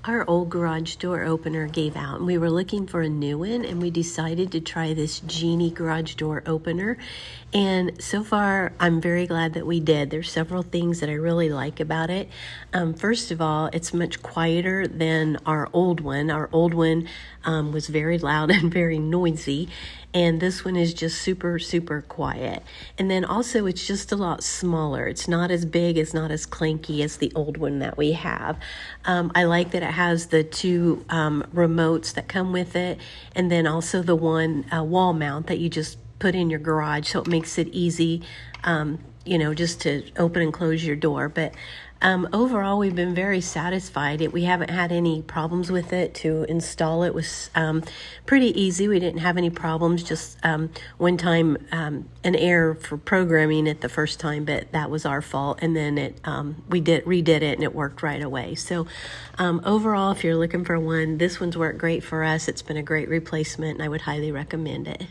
Our old garage door opener gave out and we were looking for a new one, and we decided to try this Genie garage door opener. And so far, I'm very glad that we did. There's several things that I really like about it. First of all, it's much quieter than our old one. Our old one was very loud and very noisy, and this one is just super, super quiet. And then also it's just a lot smaller. It's not as big, it's not as clanky as the old one that we have. I like that it has the two remotes that come with it, and then also the one wall mount that you just put in your garage, so it makes it easy, just to open and close your door. But overall, we've been very satisfied. We haven't had any problems with it. To install it was pretty easy. We didn't have any problems. Just one time, an error for programming it the first time, but that was our fault. And then we redid it, and it worked right away. So overall, if you're looking for one, this one's worked great for us. It's been a great replacement, and I would highly recommend it.